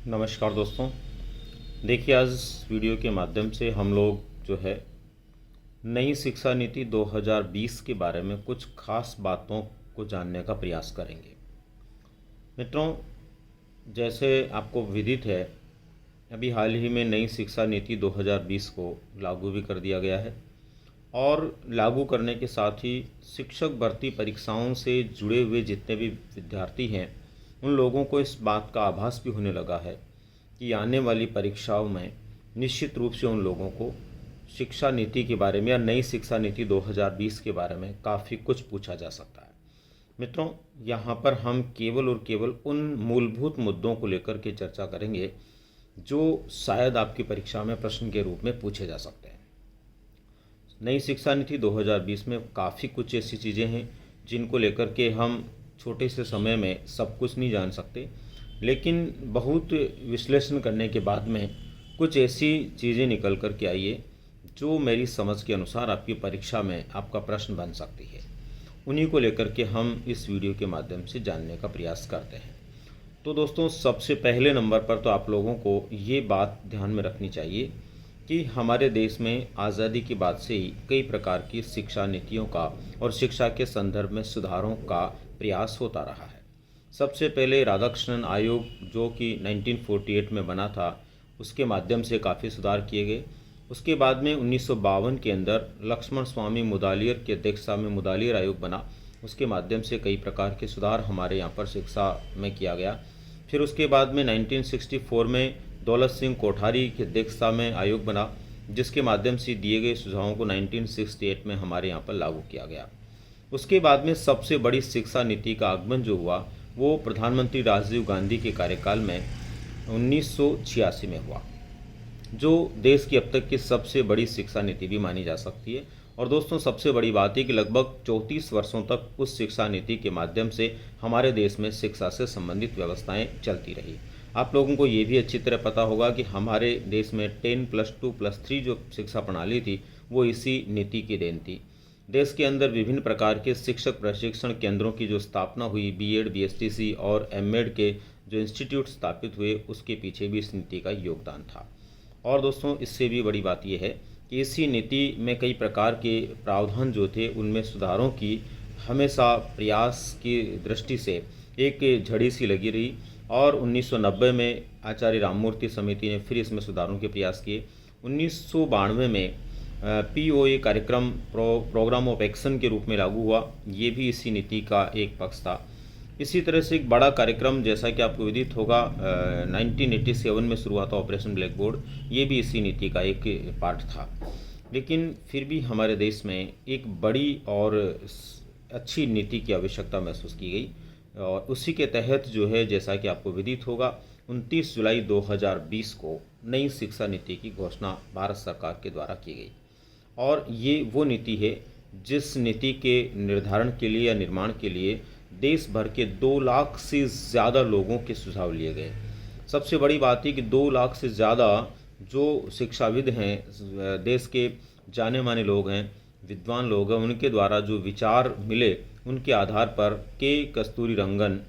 नमस्कार दोस्तों। देखिए, आज इस वीडियो के माध्यम से हम लोग जो है नई शिक्षा नीति 2020 के बारे में कुछ खास बातों को जानने का प्रयास करेंगे। मित्रों, जैसे आपको विदित है, अभी हाल ही में नई शिक्षा नीति 2020 को लागू भी कर दिया गया है और लागू करने के साथ ही शिक्षक भर्ती परीक्षाओं से जुड़े हुए जितने भी विद्यार्थी हैं उन लोगों को इस बात का आभास भी होने लगा है कि आने वाली परीक्षाओं में निश्चित रूप से उन लोगों को शिक्षा नीति के बारे में या नई शिक्षा नीति 2020 के बारे में काफ़ी कुछ पूछा जा सकता है। मित्रों, यहाँ पर हम केवल और केवल उन मूलभूत मुद्दों को लेकर के चर्चा करेंगे जो शायद आपकी परीक्षा में प्रश्न के रूप में पूछे जा सकते हैं। नई शिक्षा नीति 2020 में काफ़ी कुछ ऐसी चीज़ें हैं जिनको लेकर के हम छोटे से समय में सब कुछ नहीं जान सकते, लेकिन बहुत विश्लेषण करने के बाद में कुछ ऐसी चीज़ें निकल कर के आई है जो मेरी समझ के अनुसार आपकी परीक्षा में आपका प्रश्न बन सकती है। उन्हीं को लेकर के हम इस वीडियो के माध्यम से जानने का प्रयास करते हैं। तो दोस्तों, सबसे पहले नंबर पर तो आप लोगों को ये बात ध्यान में रखनी चाहिए कि हमारे देश में आज़ादी के बाद से ही कई प्रकार की शिक्षा नीतियों का और शिक्षा के संदर्भ में सुधारों का प्रयास होता रहा है। सबसे पहले राधाकृष्णन आयोग जो कि 1948 में बना था, उसके माध्यम से काफ़ी सुधार किए गए। उसके बाद में 1952 के अंदर लक्ष्मण स्वामी मुदालियर की अध्यक्षता में मुदालियर आयोग बना, उसके माध्यम से कई प्रकार के सुधार हमारे यहाँ पर शिक्षा में किया गया। फिर उसके बाद में 1964 में दौलत सिंह कोठारी की अध्यक्षता में आयोग बना, जिसके माध्यम से दिए गए सुझावों को 1968 में हमारे यहाँ पर लागू किया गया। उसके बाद में सबसे बड़ी शिक्षा नीति का आगमन जो हुआ वो प्रधानमंत्री राजीव गांधी के कार्यकाल में 1986 में हुआ, जो देश की अब तक की सबसे बड़ी शिक्षा नीति भी मानी जा सकती है। और दोस्तों, सबसे बड़ी बात है कि लगभग 34 वर्षों तक उस शिक्षा नीति के माध्यम से हमारे देश में शिक्षा से संबंधित व्यवस्थाएं चलती रही। आप लोगों को ये भी अच्छी तरह पता होगा कि हमारे देश में 10+2+3 जो शिक्षा प्रणाली थी वो इसी नीति की देन थी। देश के अंदर विभिन्न प्रकार के शिक्षक प्रशिक्षण केंद्रों की जो स्थापना हुई, बीएड, बीएसटीसी और एमएड के जो इंस्टीट्यूट स्थापित हुए, उसके पीछे भी इस नीति का योगदान था। और दोस्तों, इससे भी बड़ी बात यह है कि इसी नीति में कई प्रकार के प्रावधान जो थे उनमें सुधारों की हमेशा प्रयास की दृष्टि से एक झड़ी सी लगी रही और 1990 में आचार्य राममूर्ति समिति ने फिर इसमें सुधारों के प्रयास किए। 1992 में पीओए कार्यक्रम प्रोग्राम ऑफ एक्शन के रूप में लागू हुआ, ये भी इसी नीति का एक पक्ष था। इसी तरह से एक बड़ा कार्यक्रम, जैसा कि आपको विदित होगा, 1987 में शुरू हुआ था ऑपरेशन ब्लैक बोर्ड, ये भी इसी नीति का एक पार्ट था। लेकिन फिर भी हमारे देश में एक बड़ी और अच्छी नीति की आवश्यकता महसूस की गई और उसी के तहत जो है, जैसा कि आपको विदित होगा, 29 जुलाई 2020 को नई शिक्षा नीति की घोषणा भारत सरकार के द्वारा की गई। और ये वो नीति है जिस नीति के निर्धारण के लिए या निर्माण के लिए देश भर के 2 लाख से ज़्यादा लोगों के सुझाव लिए गए। सबसे बड़ी बात है कि 2 लाख से ज़्यादा जो शिक्षाविद हैं, देश के जाने माने लोग हैं, विद्वान लोग हैं, उनके द्वारा जो विचार मिले उनके आधार पर के कस्तूरी रंगन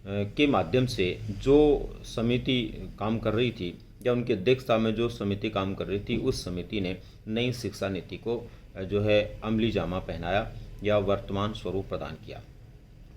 के माध्यम से जो समिति काम कर रही थी या उनकी अध्यक्षता में जो समिति काम कर रही थी, उस समिति ने नई शिक्षा नीति को जो है अमली जामा पहनाया या वर्तमान स्वरूप प्रदान किया।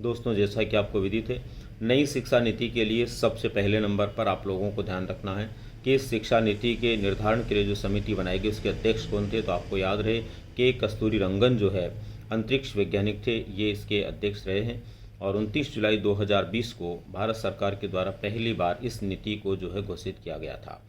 दोस्तों, जैसा कि आपको विदित है, नई शिक्षा नीति के लिए सबसे पहले नंबर पर आप लोगों को ध्यान रखना है कि इस शिक्षा नीति के निर्धारण के लिए जो समिति बनाई गई उसके अध्यक्ष कौन थे। तो आपको याद रहे कि कस्तूरी रंगन जो है अंतरिक्ष वैज्ञानिक थे, ये इसके अध्यक्ष रहे हैं। और 29 जुलाई 2020 को भारत सरकार के द्वारा पहली बार इस नीति को जो है घोषित किया गया था।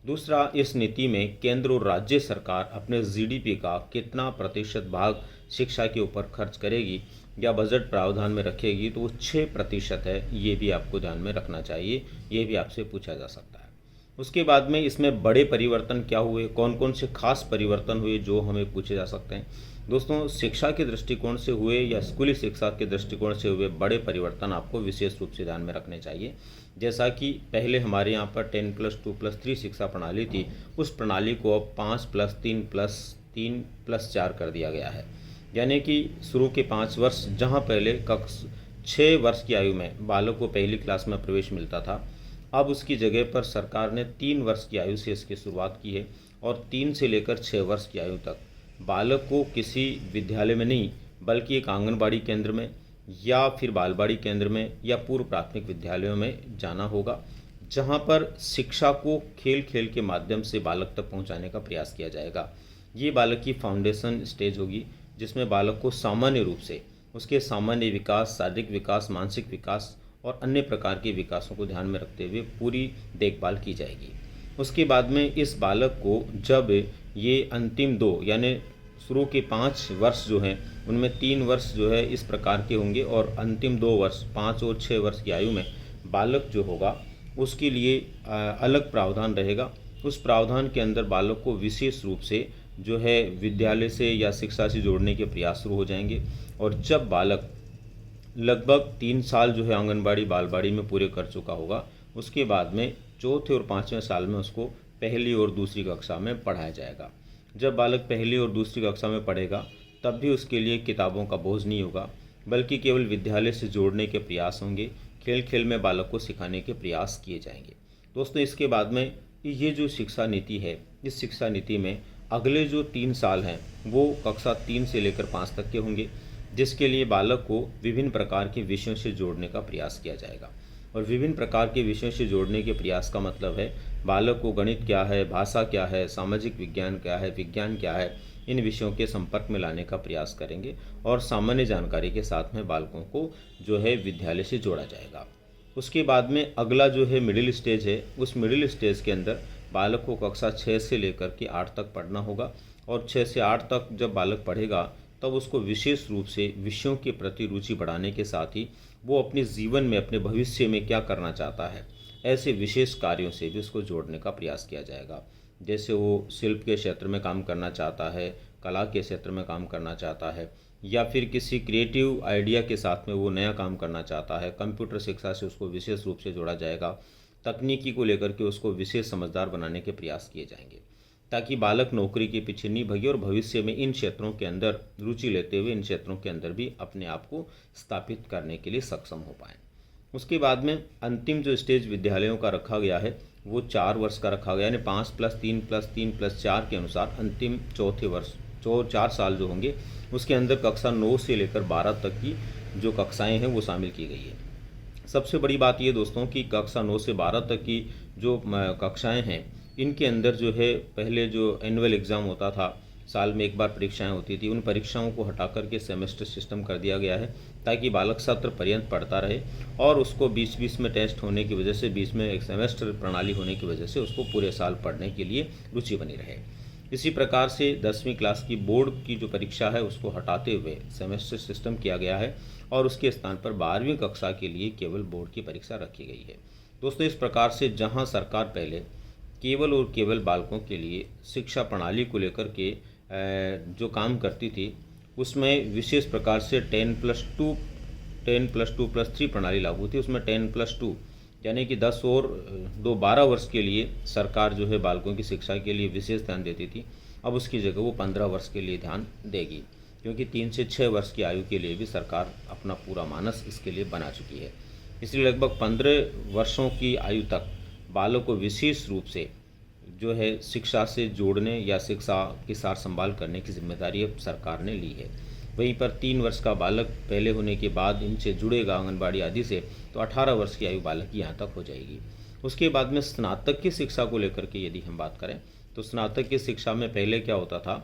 दूसरा, इस नीति में केंद्र और राज्य सरकार अपने जीडीपी का कितना प्रतिशत भाग शिक्षा के ऊपर खर्च करेगी या बजट प्रावधान में रखेगी, तो वो 6% है। ये भी आपको ध्यान में रखना चाहिए, ये भी आपसे पूछा जा सकता है। उसके बाद में इसमें बड़े परिवर्तन क्या हुए, कौन कौन से खास परिवर्तन हुए जो हमें पूछे जा सकते हैं। दोस्तों, शिक्षा के दृष्टिकोण से हुए या स्कूली शिक्षा के दृष्टिकोण से हुए बड़े परिवर्तन आपको विशेष रूप से ध्यान में रखने चाहिए। जैसा कि पहले हमारे यहाँ पर 10+2+3 शिक्षा प्रणाली थी, उस प्रणाली को अब 5+3+3+4 कर दिया गया है। यानी कि शुरू के 5 वर्ष, जहाँ पहले 6 वर्ष की आयु में बालक को पहली क्लास में प्रवेश मिलता था, अब उसकी जगह पर सरकार ने 3 वर्ष की आयु से इसकी शुरुआत की है और 3 से लेकर 6 वर्ष की आयु तक बालक को किसी विद्यालय में नहीं बल्कि एक आंगनबाड़ी केंद्र में या फिर बालवाड़ी केंद्र में या पूर्व प्राथमिक विद्यालयों में जाना होगा, जहां पर शिक्षा को खेल खेल के माध्यम से बालक तक पहुंचाने का प्रयास किया जाएगा। ये बालक की फाउंडेशन स्टेज होगी, जिसमें बालक को सामान्य रूप से उसके सामान्य विकास, शारीरिक विकास, मानसिक विकास और अन्य प्रकार के विकासों को ध्यान में रखते हुए पूरी देखभाल की जाएगी। उसके बाद में इस बालक को जब ये अंतिम 2 यानी शुरू के 5 वर्ष जो हैं उनमें 3 वर्ष जो है इस प्रकार के होंगे और अंतिम 2 वर्ष 5 और 6 वर्ष की आयु में बालक जो होगा उसके लिए अलग प्रावधान रहेगा। उस प्रावधान के अंदर बालक को विशेष रूप से जो है विद्यालय से या शिक्षा से जोड़ने के प्रयास शुरू हो जाएंगे और जब बालक लगभग 3 साल जो है आंगनबाड़ी बालवाड़ी में पूरे कर चुका होगा, उसके बाद में चौथे और 5वें साल में उसको पहली और दूसरी कक्षा में पढ़ाया जाएगा। जब बालक पहली और दूसरी कक्षा में पढ़ेगा तब भी उसके लिए किताबों का बोझ नहीं होगा, बल्कि केवल विद्यालय से जोड़ने के प्रयास होंगे, खेल खेल में बालक को सिखाने के प्रयास किए जाएंगे। दोस्तों, इसके बाद में ये जो शिक्षा नीति है, इस शिक्षा नीति में अगले जो 3 साल हैं वो कक्षा 3 से लेकर 5 तक के होंगे, जिसके लिए बालक को विभिन्न प्रकार के विषयों से जोड़ने का प्रयास किया जाएगा। और विभिन्न प्रकार के विषयों से जोड़ने के प्रयास का मतलब है बालक को गणित क्या है, भाषा क्या है, सामाजिक विज्ञान क्या है, विज्ञान क्या है, इन विषयों के संपर्क में लाने का प्रयास करेंगे और सामान्य जानकारी के साथ में बालकों को जो है विद्यालय से जोड़ा जाएगा। उसके बाद में अगला जो है मिडिल स्टेज है, उस मिडिल स्टेज के अंदर बालक को कक्षा 6 से लेकर के 8 तक पढ़ना होगा और 6 से 8 तक जब बालक पढ़ेगा तब उसको विशेष रूप से विषयों के प्रति रुचि बढ़ाने के साथ ही वो अपने जीवन में, अपने भविष्य में क्या करना चाहता है, ऐसे विशेष कार्यों से भी उसको जोड़ने का प्रयास किया जाएगा। जैसे वो शिल्प के क्षेत्र में काम करना चाहता है, कला के क्षेत्र में काम करना चाहता है, या फिर किसी क्रिएटिव आइडिया के साथ में वो नया काम करना चाहता है, कंप्यूटर शिक्षा से उसको विशेष रूप से जोड़ा जाएगा। तकनीकी को लेकर के उसको विशेष समझदार बनाने के प्रयास किए जाएंगे, ताकि बालक नौकरी के पीछे नहीं भगे और भविष्य में इन क्षेत्रों के अंदर रुचि लेते हुए इन क्षेत्रों के अंदर भी अपने आप को स्थापित करने के लिए सक्षम हो पाएँ। उसके बाद में अंतिम जो स्टेज विद्यालयों का रखा गया है वो 4 वर्ष का रखा गया, यानी 5+3+3+4 के अनुसार अंतिम चौथे वर्ष 4 साल जो होंगे उसके अंदर कक्षा 9 से लेकर 12 तक की जो कक्षाएं हैं वो शामिल की गई है। सबसे बड़ी बात ये दोस्तों कि कक्षा 9 से 12 तक की जो कक्षाएं हैं इनके अंदर जो है पहले जो एनुअल एग्ज़ाम होता था, साल में एक बार परीक्षाएं होती थी, उन परीक्षाओं को हटा करके सेमेस्टर सिस्टम कर दिया गया है ताकि बालक सत्र पर्यंत पढ़ता रहे और उसको बीच बीच में टेस्ट होने की वजह से, बीच में एक सेमेस्टर प्रणाली होने की वजह से उसको पूरे साल पढ़ने के लिए रुचि बनी रहे। इसी प्रकार से 10वीं क्लास की बोर्ड की जो परीक्षा है उसको हटाते हुए सेमेस्टर सिस्टम किया गया है और उसके स्थान पर 12वीं कक्षा के लिए केवल बोर्ड की परीक्षा रखी गई है। दोस्तों, इस प्रकार से जहाँ सरकार पहले केवल और केवल बालकों के लिए शिक्षा प्रणाली को लेकर के जो काम करती थी उसमें विशेष प्रकार से 10+2+3 प्रणाली लागू थी। उसमें 10+2 यानी कि 10 और 2 12 वर्ष के लिए सरकार जो है बालकों की शिक्षा के लिए विशेष ध्यान देती थी। अब उसकी जगह वो 15 वर्ष के लिए ध्यान देगी, क्योंकि 3 से 6 वर्ष की आयु के लिए भी सरकार अपना पूरा मानस इसके लिए बना चुकी है। इसलिए लगभग 15 वर्षों की आयु तक बालक को विशेष रूप से जो है शिक्षा से जोड़ने या शिक्षा की सार संभाल करने की जिम्मेदारी अब सरकार ने ली है। वहीं पर 3 वर्ष का बालक पहले होने के बाद इनसे जुड़ेगा आंगनबाड़ी आदि से, तो 18 वर्ष की आयु बालक की यहाँ तक हो जाएगी। उसके बाद में स्नातक की शिक्षा को लेकर के यदि हम बात करें तो स्नातक की शिक्षा में पहले क्या होता था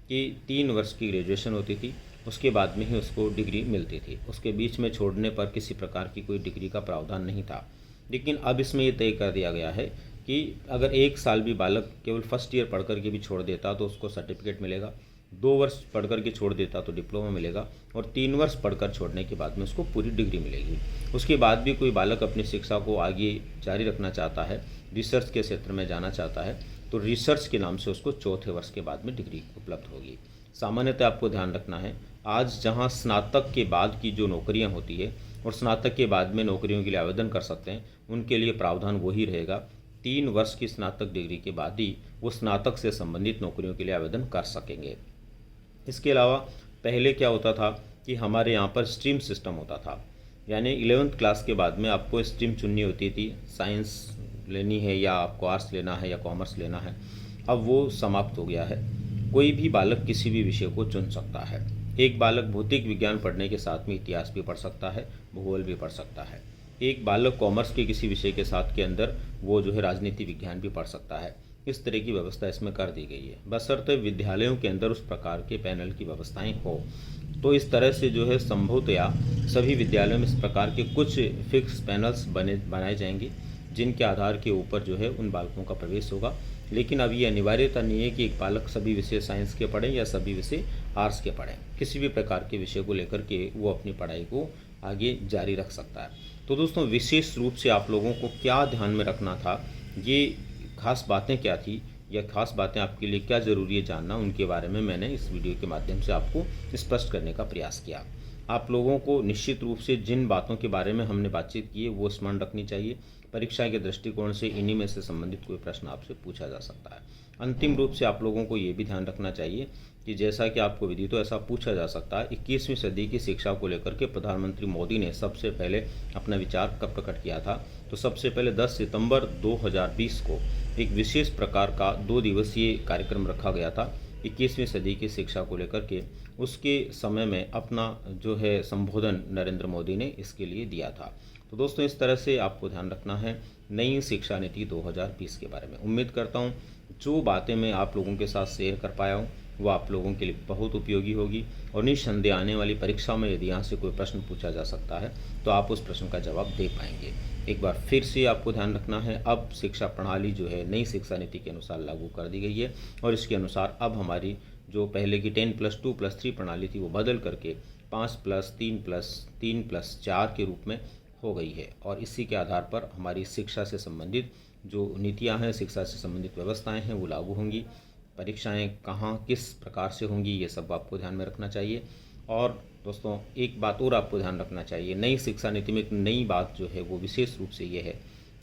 कि 3 वर्ष की ग्रेजुएशन होती थी, उसके बाद में ही उसको डिग्री मिलती थी। उसके बीच में छोड़ने पर किसी प्रकार की कोई डिग्री का प्रावधान नहीं था। लेकिन अब इसमें ये तय कर दिया गया है कि अगर 1 साल भी बालक केवल फर्स्ट ईयर पढ़ कर के भी छोड़ देता तो उसको सर्टिफिकेट मिलेगा, 2 वर्ष पढ़ कर के छोड़ देता तो डिप्लोमा मिलेगा और 3 वर्ष पढ़कर छोड़ने के बाद में उसको पूरी डिग्री मिलेगी। उसके बाद भी कोई बालक अपनी शिक्षा को आगे जारी रखना चाहता है, रिसर्च के क्षेत्र में जाना चाहता है, तो रिसर्च के नाम से उसको चौथे वर्ष के बाद में डिग्री उपलब्ध होगी। सामान्यतः आपको ध्यान रखना है, आज जहाँ स्नातक के बाद की जो नौकरियाँ होती है और स्नातक के बाद में नौकरियों के लिए आवेदन कर सकते हैं, उनके लिए प्रावधान वही रहेगा। 3 वर्ष की स्नातक डिग्री के बाद ही वो स्नातक से संबंधित नौकरियों के लिए आवेदन कर सकेंगे। इसके अलावा पहले क्या होता था कि हमारे यहाँ पर स्ट्रीम सिस्टम होता था, यानी 11th क्लास के बाद में आपको स्ट्रीम चुननी होती थी, साइंस लेनी है या आपको आर्ट्स लेना है या कॉमर्स लेना है, अब वो समाप्त हो गया है। कोई भी बालक किसी भी विषय को चुन सकता है। एक बालक भौतिक विज्ञान पढ़ने के साथ में इतिहास भी पढ़ सकता है, भूगोल भी पढ़ सकता है। एक बालक कॉमर्स के किसी विषय के साथ के अंदर वो जो है राजनीति विज्ञान भी पढ़ सकता है। इस तरह की व्यवस्था इसमें कर दी गई है, बशर्ते विद्यालयों के अंदर उस प्रकार के पैनल की व्यवस्थाएं हो। तो इस तरह से जो है संभवतया सभी विद्यालयों में इस प्रकार के कुछ फिक्स पैनल्स बनाए जाएंगे, जिनके आधार के ऊपर जो है उन बालकों का प्रवेश होगा। लेकिन अब ये अनिवार्यता नहीं है कि एक बालक सभी विषय साइंस के पढ़ें या सभी विषय आर्ट्स के पढ़ें। किसी भी प्रकार के विषय को लेकर के वो अपनी पढ़ाई को आगे जारी रख सकता है। तो दोस्तों, विशेष रूप से आप लोगों को क्या ध्यान में रखना था, ये खास बातें क्या थी या खास बातें आपके लिए क्या ज़रूरी है जानना, उनके बारे में मैंने इस वीडियो के माध्यम से आपको स्पष्ट करने का प्रयास किया। आप लोगों को निश्चित रूप से जिन बातों के बारे में हमने बातचीत की है वो स्मरण रखनी चाहिए। परीक्षा के दृष्टिकोण से इन्हीं में से संबंधित कोई प्रश्न आपसे पूछा जा सकता है। अंतिम रूप से आप लोगों को ये भी ध्यान रखना चाहिए कि जैसा कि आपको विदित हो ऐसा पूछा जा सकता है, 21वीं सदी की शिक्षा को लेकर के प्रधानमंत्री मोदी ने सबसे पहले अपना विचार कब प्रकट किया था। तो सबसे पहले 10 सितंबर 2020 को एक विशेष प्रकार का 2 दिवसीय कार्यक्रम रखा गया था 21वीं सदी की शिक्षा को लेकर के। उसके समय में अपना जो है संबोधन नरेंद्र मोदी ने इसके लिए दिया था। तो दोस्तों, इस तरह से आपको ध्यान रखना है नई शिक्षा नीति 2020 के बारे में। उम्मीद करता हूँ जो बातें मैं आप लोगों के साथ शेयर कर पाया हूँ वो आप लोगों के लिए बहुत उपयोगी होगी, और निस्संदेह आने वाली परीक्षा में यदि यहाँ से कोई प्रश्न पूछा जा सकता है तो आप उस प्रश्न का जवाब दे पाएंगे। एक बार फिर से आपको ध्यान रखना है, अब शिक्षा प्रणाली जो है नई शिक्षा नीति के अनुसार लागू कर दी गई है, और इसके अनुसार अब हमारी जो पहले की 10+2+3 प्रणाली थी वो बदल करके 5+3+3+4 के रूप में हो गई है। और इसी के आधार पर हमारी शिक्षा से संबंधित जो नीतियां हैं, शिक्षा से संबंधित व्यवस्थाएं हैं वो लागू होंगी। परीक्षाएं कहाँ किस प्रकार से होंगी ये सब आपको ध्यान में रखना चाहिए। और दोस्तों, एक बात और आपको ध्यान रखना चाहिए, नई शिक्षा नीति में एक नई बात जो है वो विशेष रूप से ये है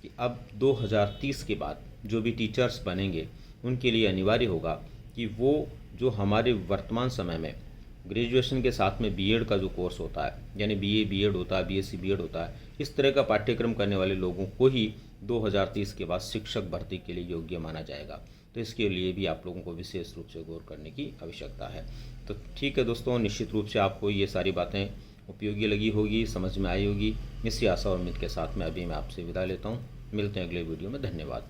कि अब 2030 के बाद जो भी टीचर्स बनेंगे उनके लिए अनिवार्य होगा कि वो जो हमारे वर्तमान समय में ग्रेजुएशन के साथ में बीएड का जो कोर्स होता है, यानी बीए बीएड होता है, बीएससी बीएड होता है, इस तरह का पाठ्यक्रम करने वाले लोगों को ही 2030 के बाद शिक्षक भर्ती के लिए योग्य माना जाएगा। तो इसके लिए भी आप लोगों को विशेष रूप से गौर करने की आवश्यकता है। तो ठीक है दोस्तों, निश्चित रूप से आपको ये सारी बातें उपयोगी लगी होगी, समझ में आई होगी। इसी आशा और उम्मीद के साथ मैं अभी आपसे विदा लेता हूँ। मिलते हैं अगले वीडियो में। धन्यवाद।